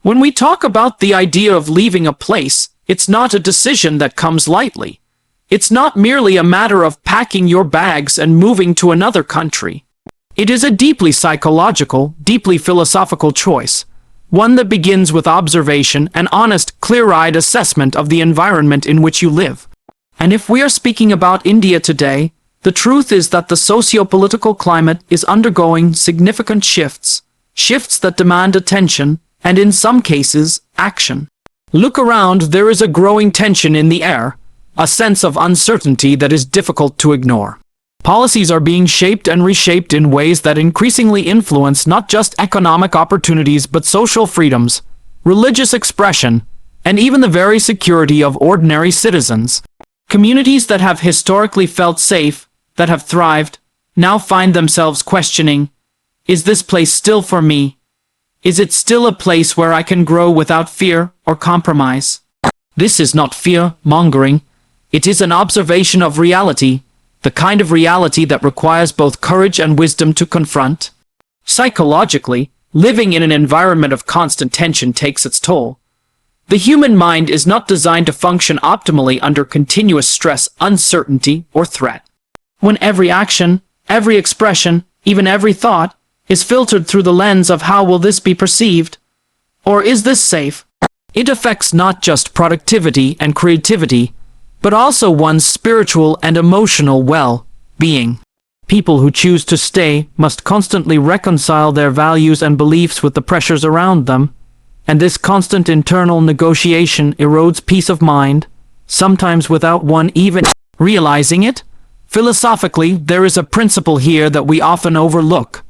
When we talk about the idea of leaving a place, it's not a decision that comes lightly. It's not merely a matter of packing your bags and moving to another country. It is a deeply psychological, deeply philosophical choice, one that begins with observation and honest, clear-eyed assessment of the environment in which you live. And if we are speaking about India today, the truth is that the socio-political climate is undergoing significant shifts that demand attention, and in some cases, action. Look around, there is a growing tension in the air, a sense of uncertainty that is difficult to ignore. Policies are being shaped and reshaped in ways that increasingly influence not just economic opportunities but social freedoms, religious expression, and even the very security of ordinary citizens. Communities that have historically felt safe, that have thrived, now find themselves questioning, is this place still for me? Is it still a place where I can grow without fear or compromise? This is not fear-mongering. It is an observation of reality, the kind of reality that requires both courage and wisdom to confront. Psychologically, living in an environment of constant tension takes its toll. The human mind is not designed to function optimally under continuous stress, uncertainty, or threat. When every action, every expression, even every thought, is filtered through the lens of how will this be perceived? Or is this safe? It affects not just productivity and creativity, but also one's spiritual and emotional well-being. People who choose to stay must constantly reconcile their values and beliefs with the pressures around them, and this constant internal negotiation erodes peace of mind, sometimes without one even realizing it. Philosophically, there is a principle here that we often overlook.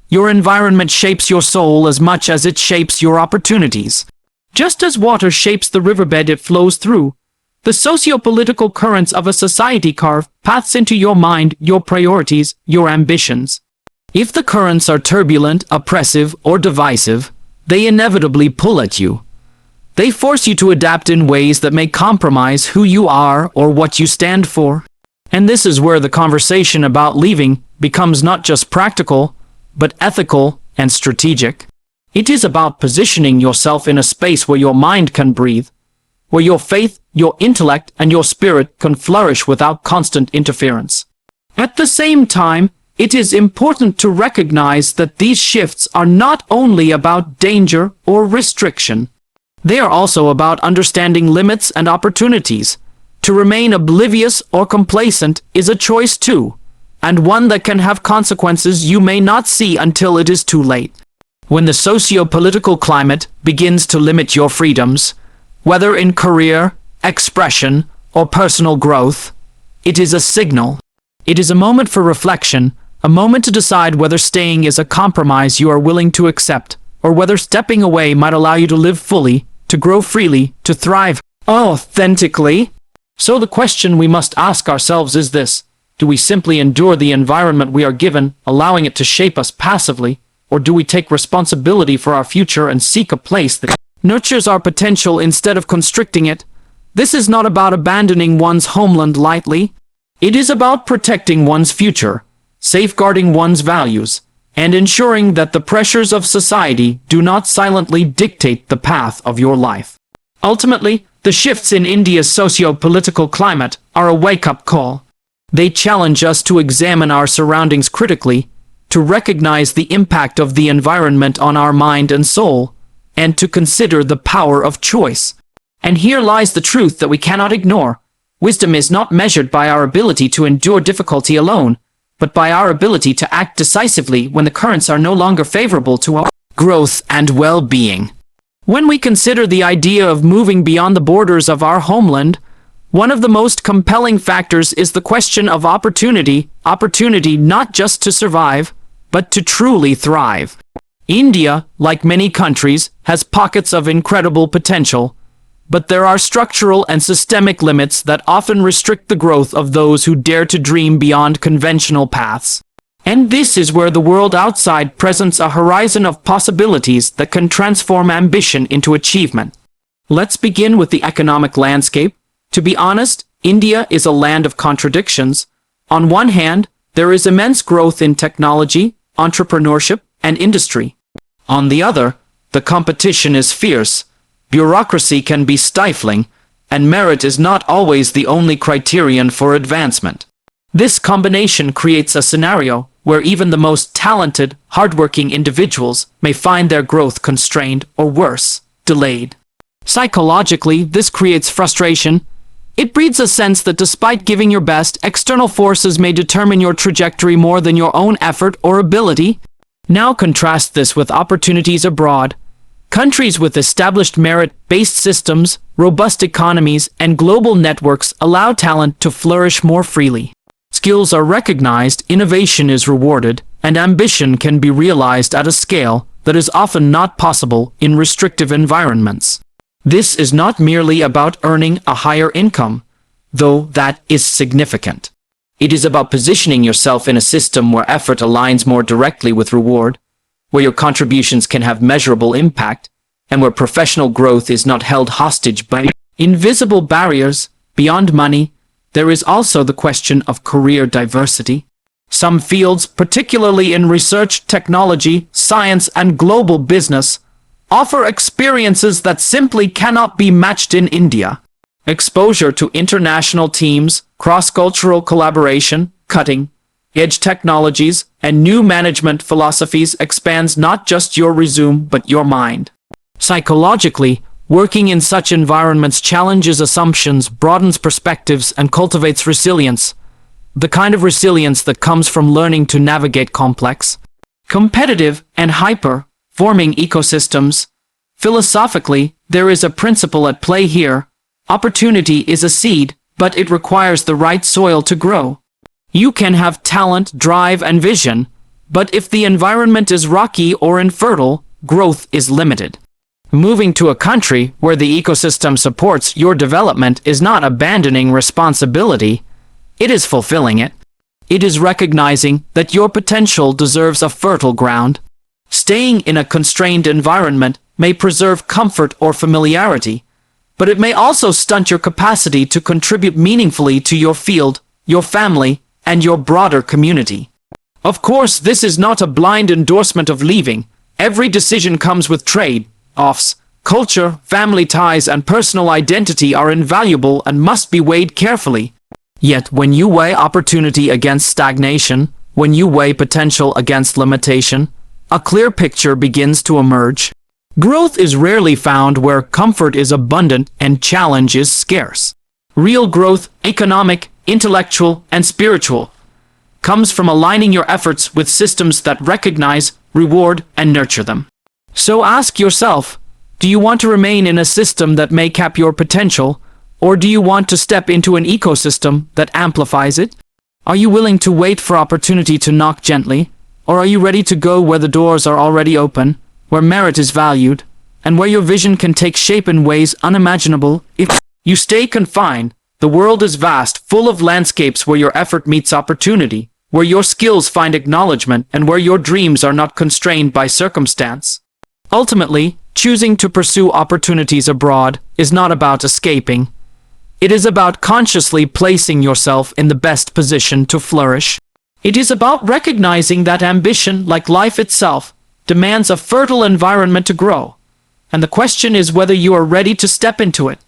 Your environment shapes your soul as much as it shapes your opportunities. Just as water shapes the riverbed it flows through, the socio-political currents of a society carve paths into your mind, your priorities, your ambitions. If the currents are turbulent, oppressive, or divisive, they inevitably pull at you. They force you to adapt in ways that may compromise who you are or what you stand for. And this is where the conversation about leaving becomes not just practical, but ethical and strategic. It is about positioning yourself in a space where your mind can breathe, where your faith, your intellect, and your spirit can flourish without constant interference. At the same time, it is important to recognize that these shifts are not only about danger or restriction. They are also about understanding limits and opportunities. To remain oblivious or complacent is a choice too, and one that can have consequences you may not see until it is too late. When the socio-political climate begins to limit your freedoms, whether in career, expression, or personal growth, it is a signal. It is a moment for reflection, a moment to decide whether staying is a compromise you are willing to accept, or whether stepping away might allow you to live fully, to grow freely, to thrive authentically. So the question we must ask ourselves is this: do we simply endure the environment we are given, allowing it to shape us passively, or do we take responsibility for our future and seek a place that nurtures our potential instead of constricting it? This is not about abandoning one's homeland lightly. It is about protecting one's future, safeguarding one's values, and ensuring that the pressures of society do not silently dictate the path of your life. Ultimately, the shifts in India's socio-political climate are a wake-up call. They challenge us to examine our surroundings critically, to recognize the impact of the environment on our mind and soul, and to consider the power of choice. And here lies the truth that we cannot ignore. Wisdom is not measured by our ability to endure difficulty alone, but by our ability to act decisively when the currents are no longer favorable to our growth and well-being. When we consider the idea of moving beyond the borders of our homeland, one of the most compelling factors is the question of opportunity not just to survive, but to truly thrive. India, like many countries, has pockets of incredible potential, but there are structural and systemic limits that often restrict the growth of those who dare to dream beyond conventional paths. And this is where the world outside presents a horizon of possibilities that can transform ambition into achievement. Let's begin with the economic landscape. To be honest, India is a land of contradictions. On one hand, there is immense growth in technology, entrepreneurship, and industry. On the other, The competition is fierce, bureaucracy can be stifling, and merit is not always the only criterion for advancement. This combination creates a scenario where even the most talented, hardworking individuals may find their growth constrained or worse, delayed. Psychologically, this creates frustration. It breeds a sense that despite giving your best, external forces may determine your trajectory more than your own effort or ability. Now contrast this with opportunities abroad. Countries with established merit-based systems, robust economies, and global networks allow talent to flourish more freely. Skills are recognized, innovation is rewarded, and ambition can be realized at a scale that is often not possible in restrictive environments. This is not merely about earning a higher income, though that is significant. It is about positioning yourself in a system where effort aligns more directly with reward, where your contributions can have measurable impact, and where professional growth is not held hostage by invisible barriers. Beyond money, there is also the question of career diversity. Some fields, particularly in research, technology, science, and global business, offer experiences that simply cannot be matched in India. Exposure to international teams, cross-cultural collaboration, cutting-edge technologies, and new management philosophies expands not just your resume but your mind. Psychologically, working in such environments challenges assumptions, broadens perspectives, and cultivates resilience. The kind of resilience that comes from learning to navigate complex, competitive, and hyper-forming ecosystems. Philosophically, there is a principle at play here. Opportunity is a seed, but it requires the right soil to grow. You can have talent, drive, and vision, but if the environment is rocky or infertile, growth is limited. Moving to a country where the ecosystem supports your development is not abandoning responsibility, it is fulfilling it. It is recognizing that your potential deserves a fertile ground. Staying in a constrained environment may preserve comfort or familiarity, but it may also stunt your capacity to contribute meaningfully to your field, your family, and your broader community. Of course, this is not a blind endorsement of leaving. Every decision comes with trade-offs. Culture, family ties, and personal identity are invaluable and must be weighed carefully. Yet, when you weigh opportunity against stagnation, when you weigh potential against limitation, a clear picture begins to emerge. Growth is rarely found where comfort is abundant and challenge is scarce. Real growth, economic, intellectual, and spiritual, comes from aligning your efforts with systems that recognize, reward, and nurture them. So ask yourself, do you want to remain in a system that may cap your potential, or do you want to step into an ecosystem that amplifies it? Are you willing to wait for opportunity to knock gently, or are you ready to go where the doors are already open, where merit is valued, and where your vision can take shape in ways unimaginable? If you stay confined, the world is vast, full of landscapes where your effort meets opportunity, where your skills find acknowledgement, and where your dreams are not constrained by circumstance. Ultimately, choosing to pursue opportunities abroad is not about escaping. It is about consciously placing yourself in the best position to flourish. It is about recognizing that ambition, like life itself, demands a fertile environment to grow, and the question is whether you are ready to step into it.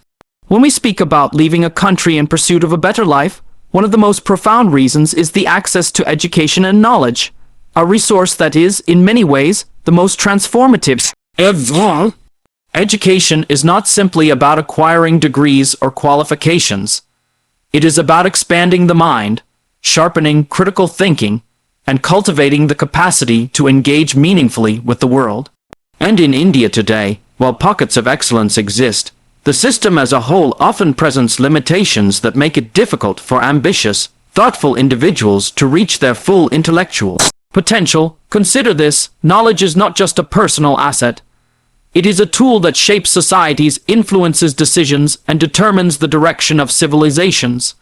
When we speak about leaving a country in pursuit of a better life, one of the most profound reasons is the access to education and knowledge, a resource that is, in many ways, the most transformative of all. Education is not simply about acquiring degrees or qualifications. It is about expanding the mind, sharpening critical thinking, and cultivating the capacity to engage meaningfully with the world. And in India today, while pockets of excellence exist, the system as a whole often presents limitations that make it difficult for ambitious, thoughtful individuals to reach their full intellectual potential. Consider this: knowledge is not just a personal asset. It is a tool that shapes societies, influences decisions, and determines the direction of civilizations.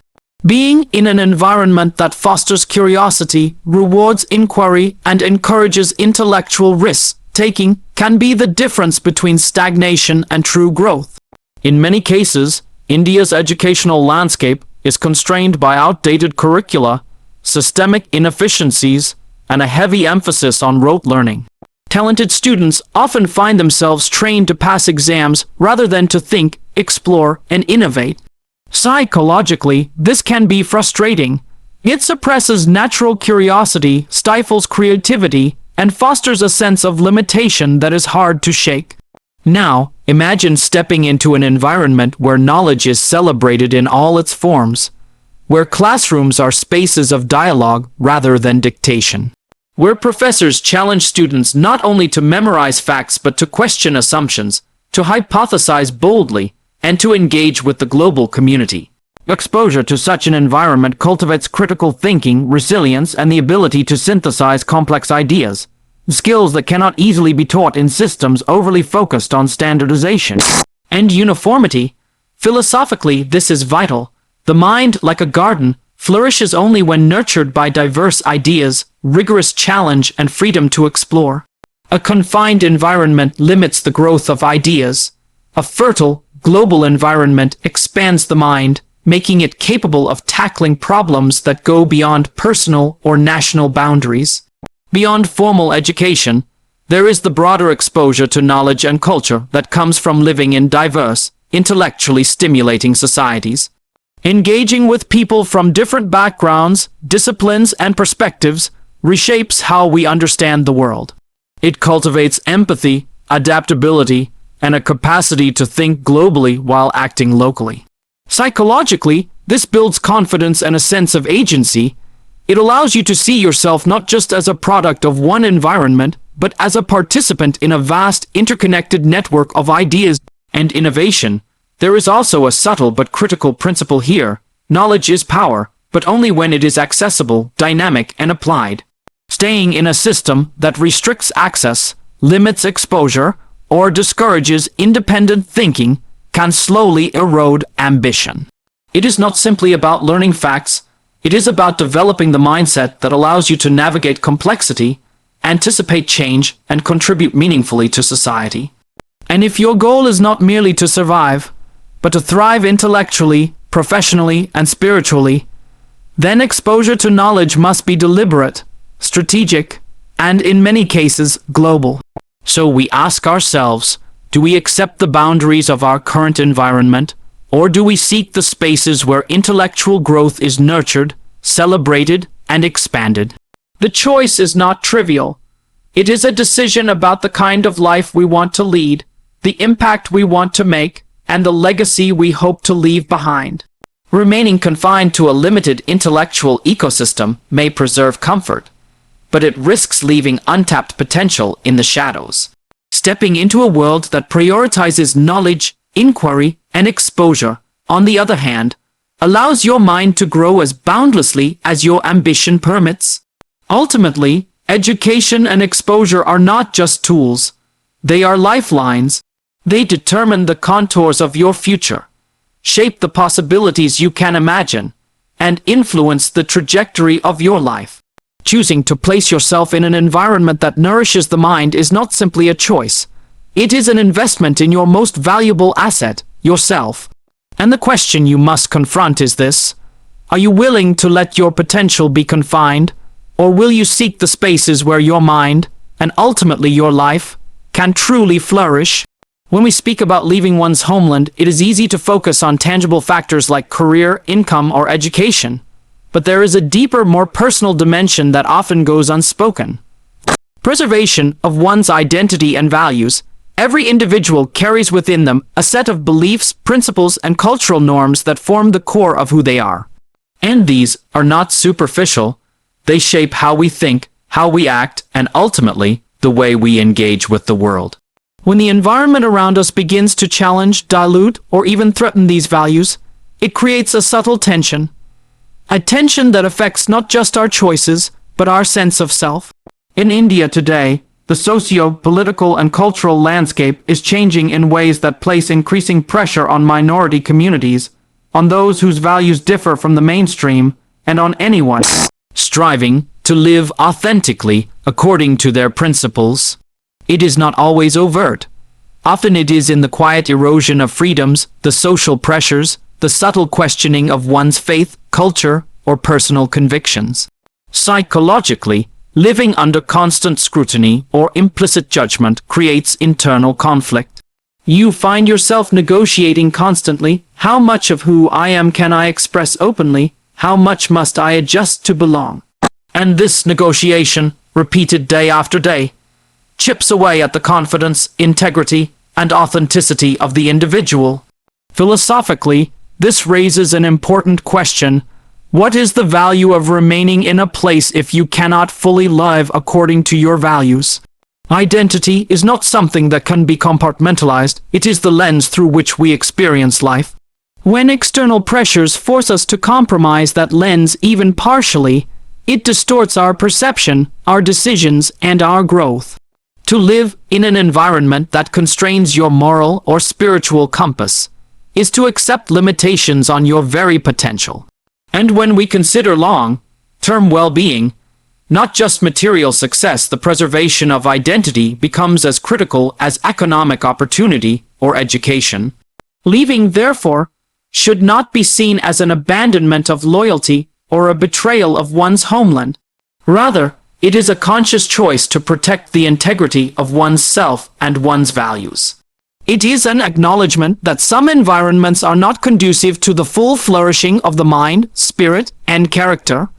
Being in an environment that fosters curiosity, rewards inquiry, and encourages intellectual risk-taking can be the difference between stagnation and true growth. In many cases, India's educational landscape is constrained by outdated curricula, systemic inefficiencies, and a heavy emphasis on rote learning. Talented students often find themselves trained to pass exams rather than to think, explore, and innovate. Psychologically, this can be frustrating. It suppresses natural curiosity, stifles creativity, and fosters a sense of limitation that is hard to shake. Now, imagine stepping into an environment where knowledge is celebrated in all its forms, where classrooms are spaces of dialogue rather than dictation, where professors challenge students not only to memorize facts but to question assumptions, to hypothesize boldly, and to engage with the global community. Exposure to such an environment cultivates critical thinking, resilience, and the ability to synthesize complex ideas, skills that cannot easily be taught in systems overly focused on standardization and uniformity. Philosophically, this is vital. The mind, like a garden, flourishes only when nurtured by diverse ideas, rigorous challenge, and freedom to explore. A confined environment limits the growth of ideas. A fertile, global environment expands the mind, making it capable of tackling problems that go beyond personal or national boundaries. Beyond formal education, there is the broader exposure to knowledge and culture that comes from living in diverse, intellectually stimulating societies. Engaging with people from different backgrounds, disciplines, and perspectives reshapes how we understand the world. It cultivates empathy, adaptability, and a capacity to think globally while acting locally. Psychologically, this builds confidence and a sense of agency. It allows you to see yourself not just as a product of one environment, but as a participant in a vast, interconnected network of ideas and innovation. There is also a subtle but critical principle here. Knowledge is power, but only when it is accessible, dynamic, and applied. Staying in a system that restricts access, limits exposure, or discourages independent thinking can slowly erode ambition. It is not simply about learning facts. It is about developing the mindset that allows you to navigate complexity, anticipate change, and contribute meaningfully to society. And if your goal is not merely to survive, but to thrive intellectually, professionally, and spiritually, then exposure to knowledge must be deliberate, strategic, and in many cases, global. So we ask ourselves, do we accept the boundaries of our current environment, or do we seek the spaces where intellectual growth is nurtured, celebrated, and expanded? The choice is not trivial. It is a decision about the kind of life we want to lead, the impact we want to make, and the legacy we hope to leave behind. Remaining confined to a limited intellectual ecosystem may preserve comfort, but it risks leaving untapped potential in the shadows. Stepping into a world that prioritizes knowledge, inquiry, and exposure, on the other hand, allows your mind to grow as boundlessly as your ambition permits. Ultimately, education and exposure are not just tools. They are lifelines. They determine the contours of your future, shape the possibilities you can imagine, and influence the trajectory of your life. Choosing to place yourself in an environment that nourishes the mind is not simply a choice. It is an investment in your most valuable asset, yourself. And the question you must confront is this: are you willing to let your potential be confined, or will you seek the spaces where your mind, and ultimately your life, can truly flourish? When we speak about leaving one's homeland, it is easy to focus on tangible factors like career, income, or education. But there is a deeper, more personal dimension that often goes unspoken. Preservation of one's identity and values. Every individual carries within them a set of beliefs, principles, and cultural norms that form the core of who they are. And these are not superficial. They shape how we think, how we act, and ultimately, the way we engage with the world. When the environment around us begins to challenge, dilute, or even threaten these values, it creates a subtle tension. A tension that affects not just our choices, but our sense of self. In India today, the socio-political and cultural landscape is changing in ways that place increasing pressure on minority communities, on those whose values differ from the mainstream, and on anyone striving to live authentically according to their principles. It is not always overt. Often it is in the quiet erosion of freedoms, the social pressures, the subtle questioning of one's faith, culture, or personal convictions. Psychologically, Living under constant scrutiny or implicit judgment creates internal conflict. You find yourself negotiating constantly. How much of who I am can I express openly? How much must I adjust to belong? And this negotiation, repeated day after day, chips away at the confidence, integrity, and authenticity of the individual. Philosophically, this raises an important question. What is the value of remaining in a place if you cannot fully live according to your values? Identity is not something that can be compartmentalized. It is the lens through which we experience life. When external pressures force us to compromise that lens even partially, it distorts our perception, our decisions, and our growth. To live in an environment that constrains your moral or spiritual compass is to accept limitations on your very potential. And when we consider long-term well-being, not just material success, the preservation of identity becomes as critical as economic opportunity or education. Leaving, therefore, should not be seen as an abandonment of loyalty or a betrayal of one's homeland. Rather, it is a conscious choice to protect the integrity of one's self and one's values. It is an acknowledgement that some environments are not conducive to the full flourishing of the mind, spirit, and character.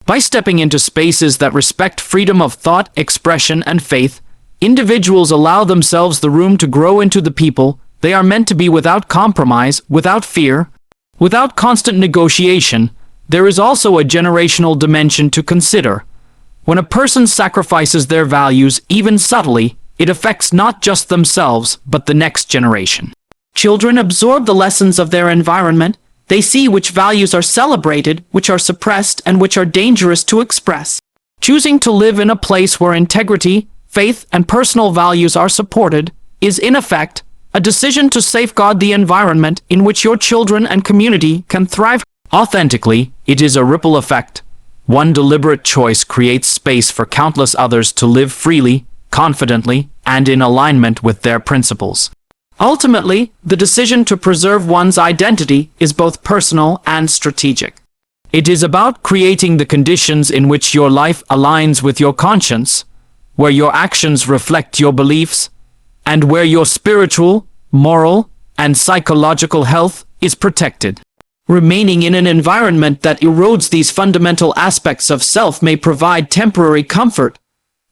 By stepping into spaces that respect freedom of thought, expression, and faith, individuals allow themselves the room to grow into the people they are meant to be without compromise, without fear, without constant negotiation. There is also a generational dimension to consider. When a person sacrifices their values, even subtly, it affects not just themselves, but the next generation. Children absorb the lessons of their environment. They see which values are celebrated, which are suppressed, and which are dangerous to express. Choosing to live in a place where integrity, faith, and personal values are supported is, in effect, a decision to safeguard the environment in which your children and community can thrive. Authentically, it is a ripple effect. One deliberate choice creates space for countless others to live freely, confidently, and in alignment with their principles. Ultimately, the decision to preserve one's identity is both personal and strategic. It is about creating the conditions in which your life aligns with your conscience, where your actions reflect your beliefs, and where your spiritual, moral, and psychological health is protected. Remaining in an environment that erodes these fundamental aspects of self may provide temporary comfort,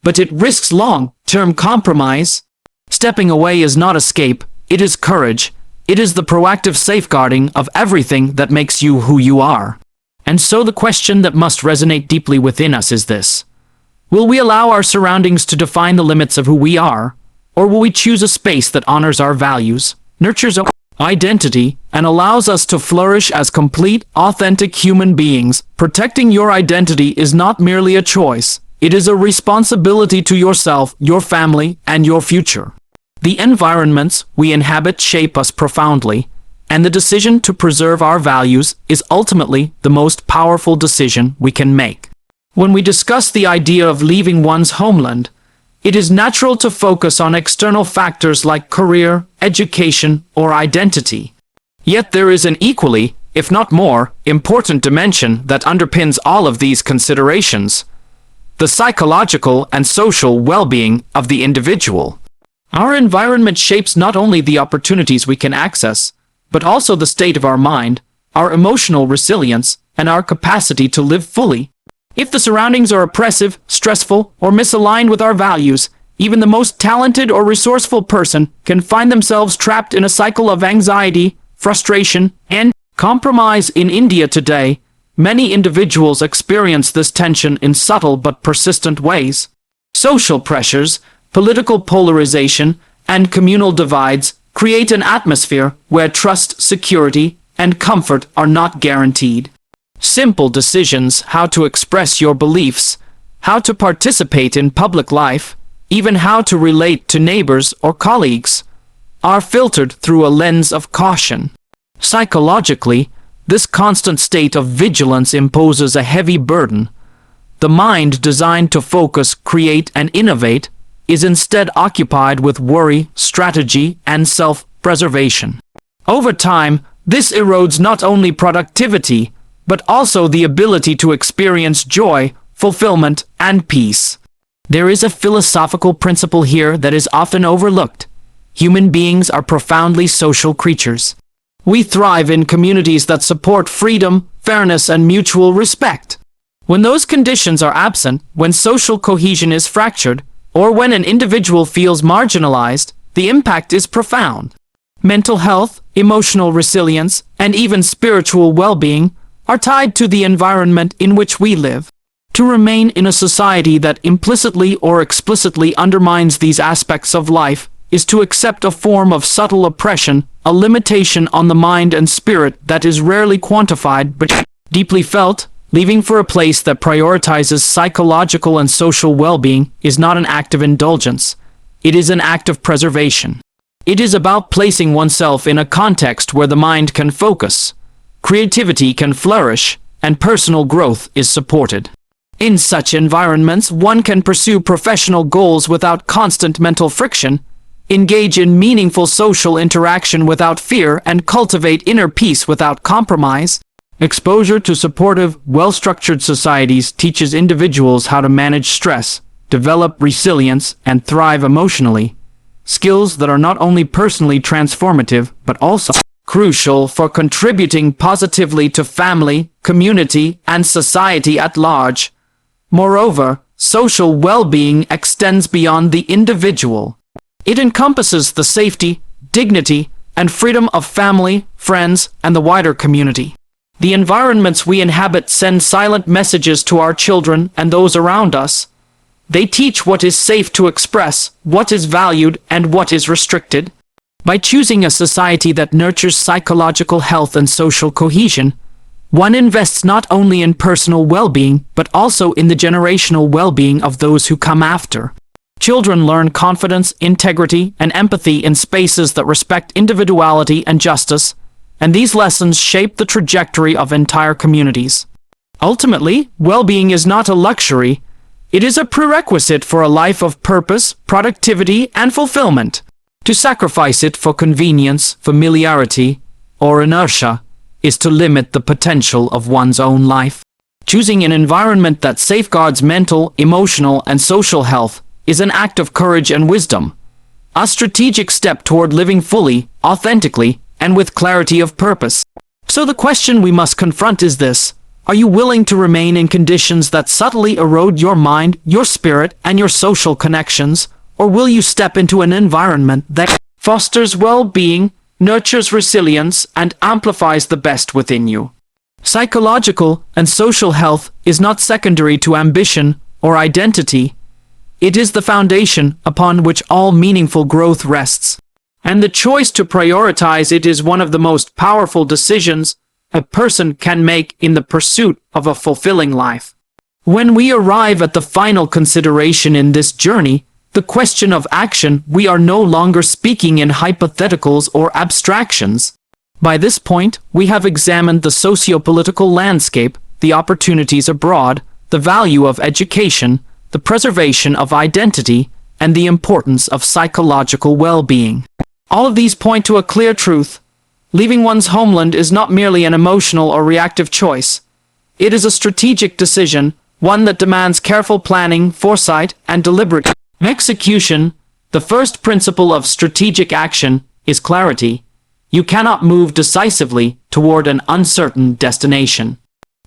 but it risks long-term compromise. Stepping away is not escape. It is courage. It is the proactive safeguarding of everything that makes you who you are. And so the question that must resonate deeply within us is this: will we allow our surroundings to define the limits of who we are, or will we choose a space that honors our values, nurtures our identity, and allows us to flourish as complete, authentic human beings? Protecting your identity is not merely a choice. It is a responsibility to yourself, your family, and your future. The environments we inhabit shape us profoundly, and the decision to preserve our values is ultimately the most powerful decision we can make. When we discuss the idea of leaving one's homeland, it is natural to focus on external factors like career, education, or identity. Yet there is an equally, if not more, important dimension that underpins all of these considerations: the psychological and social well-being of the individual. Our environment shapes not only the opportunities we can access, but also the state of our mind, our emotional resilience, and our capacity to live fully. If the surroundings are oppressive, stressful, or misaligned with our values, even the most talented or resourceful person can find themselves trapped in a cycle of anxiety, frustration, and compromise. In India today, many individuals experience this tension in subtle but persistent ways. Social pressures, political polarization, and communal divides create an atmosphere where trust, security, and comfort are not guaranteed. Simple decisions, how to express your beliefs, how to participate in public life, even how to relate to neighbors or colleagues, are filtered through a lens of caution. Psychologically, this constant state of vigilance imposes a heavy burden. The mind, designed to focus, create, and innovate, is instead occupied with worry, strategy, and self-preservation. Over time, this erodes not only productivity, but also the ability to experience joy, fulfillment, and peace. There is a philosophical principle here that is often overlooked. Human beings are profoundly social creatures. We thrive in communities that support freedom, fairness, and mutual respect. When those conditions are absent, when social cohesion is fractured, or when an individual feels marginalized, the impact is profound. Mental health, emotional resilience, and even spiritual well-being are tied to the environment in which we live. To remain in a society that implicitly or explicitly undermines these aspects of life is to accept a form of subtle oppression, a limitation on the mind and spirit that is rarely quantified but deeply felt. Leaving for a place that prioritizes psychological and social well-being is not an act of indulgence. It is an act of preservation. It is about placing oneself in a context where the mind can focus, creativity can flourish, and personal growth is supported. In such environments, one can pursue professional goals without constant mental friction, engage in meaningful social interaction without fear, and cultivate inner peace without compromise. Exposure to supportive, well-structured societies teaches individuals how to manage stress, develop resilience, and thrive emotionally, skills that are not only personally transformative but also crucial for contributing positively to family, community, and society at large. Moreover, social well-being extends beyond the individual. It encompasses the safety, dignity, and freedom of family, friends, and the wider community. The environments we inhabit send silent messages to our children and those around us. They teach what is safe to express, what is valued, and what is restricted. By choosing a society that nurtures psychological health and social cohesion, one invests not only in personal well-being, but also in the generational well-being of those who come after. Children learn confidence, integrity, and empathy in spaces that respect individuality and justice, and these lessons shape the trajectory of entire communities. Ultimately, well-being is not a luxury. It is a prerequisite for a life of purpose, productivity, and fulfillment. To sacrifice it for convenience, familiarity, or inertia is to limit the potential of one's own life. Choosing an environment that safeguards mental, emotional, and social health is an act of courage and wisdom, a strategic step toward living fully, authentically, and with clarity of purpose. So the question we must confront is this: are you willing to remain in conditions that subtly erode your mind, your spirit, and your social connections, or will you step into an environment that fosters well-being, nurtures resilience, and amplifies the best within you? Psychological and social health is not secondary to ambition or identity. It is the foundation upon which all meaningful growth rests. And the choice to prioritize it is one of the most powerful decisions a person can make in the pursuit of a fulfilling life. When we arrive at the final consideration in this journey, the question of action, we are no longer speaking in hypotheticals or abstractions. By this point, we have examined the socio-political landscape, the opportunities abroad, the value of education, the preservation of identity, and the importance of psychological well-being. All of these point to a clear truth. Leaving one's homeland is not merely an emotional or reactive choice. It is a strategic decision, one that demands careful planning, foresight, and deliberate execution. The first principle of strategic action is clarity. You cannot move decisively toward an uncertain destination.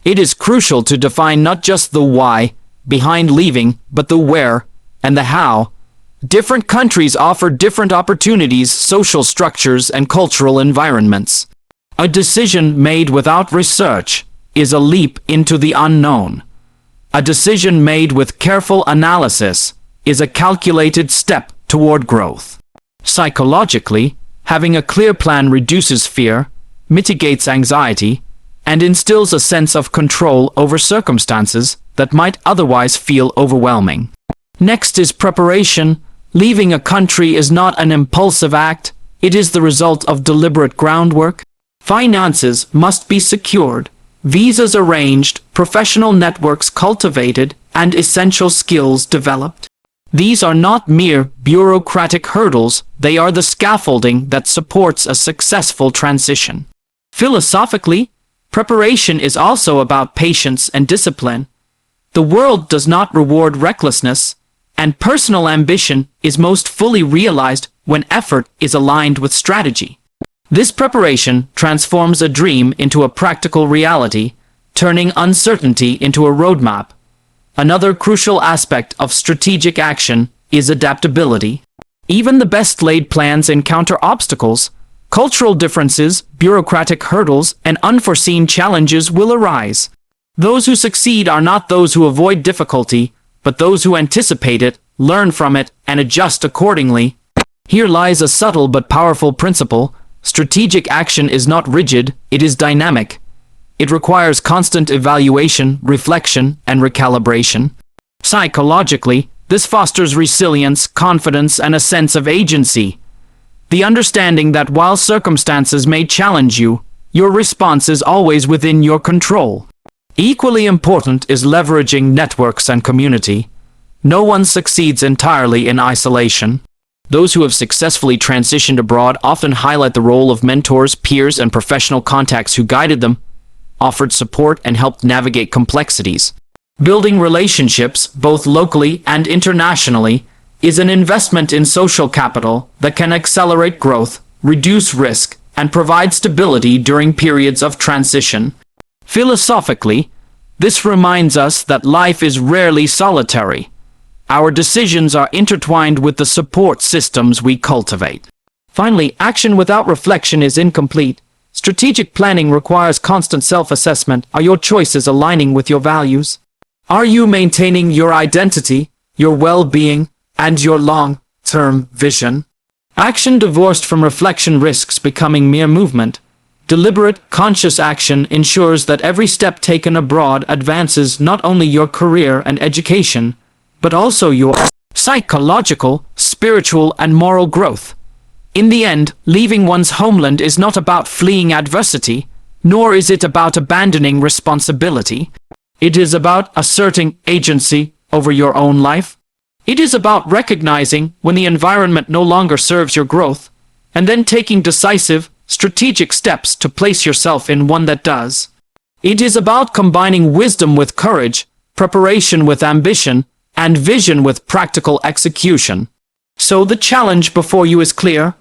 It is crucial to define not just the why behind leaving, but the where and the how. Different countries offer different opportunities, social structures, and cultural environments. A decision made without research is a leap into the unknown. A decision made with careful analysis is a calculated step toward growth. Psychologically, having a clear plan reduces fear, mitigates anxiety, and instills a sense of control over circumstances that might otherwise feel overwhelming. Next is preparation. Leaving a country is not an impulsive act, it is the result of deliberate groundwork. Finances must be secured, visas arranged, professional networks cultivated, and essential skills developed. These are not mere bureaucratic hurdles, they are the scaffolding that supports a successful transition. Philosophically, preparation is also about patience and discipline. The world does not reward recklessness, and personal ambition is most fully realized when effort is aligned with strategy. This preparation transforms a dream into a practical reality, turning uncertainty into a roadmap. Another crucial aspect of strategic action is adaptability. Even the best-laid plans encounter obstacles. Cultural differences, bureaucratic hurdles, and unforeseen challenges will arise. Those who succeed are not those who avoid difficulty, but those who anticipate it, learn from it, and adjust accordingly. Here lies a subtle but powerful principle. Strategic action is not rigid, it is dynamic. It requires constant evaluation, reflection, and recalibration. Psychologically, this fosters resilience, confidence, and a sense of agency. The understanding that while circumstances may challenge you, your response is always within your control. Equally important is leveraging networks and community. No one succeeds entirely in isolation. Those who have successfully transitioned abroad often highlight the role of mentors, peers, and professional contacts who guided them, offered support, and helped navigate complexities. Building relationships, both locally and internationally, is an investment in social capital that can accelerate growth, reduce risk, and provide stability during periods of transition. Philosophically, this reminds us that life is rarely solitary. Our decisions are intertwined with the support systems we cultivate. Finally, action without reflection is incomplete. Strategic planning requires constant self-assessment. Are your choices aligning with your values? Are you maintaining your identity, your well-being, and your long-term vision? Action divorced from reflection risks becoming mere movement. Deliberate, conscious action ensures that every step taken abroad advances not only your career and education, but also your psychological, spiritual, and moral growth. In the end, leaving one's homeland is not about fleeing adversity, nor is it about abandoning responsibility. It is about asserting agency over your own life. It is about recognizing when the environment no longer serves your growth, and then taking decisive, strategic steps to place yourself in one that does. It is about combining wisdom with courage, preparation with ambition, and vision with practical execution. So the challenge before you is clear.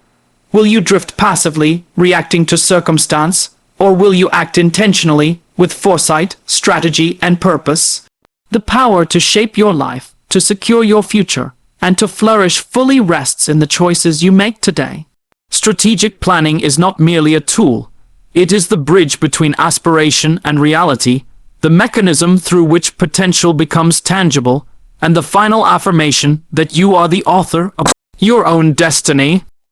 Will you drift passively, reacting to circumstance, or will you act intentionally, with foresight, strategy, and purpose? The power to shape your life, to secure your future, and to flourish fully rests in the choices you make today. Strategic planning is not merely a tool. It is the bridge between aspiration and reality, the mechanism through which potential becomes tangible, and the final affirmation that you are the author of your own destiny.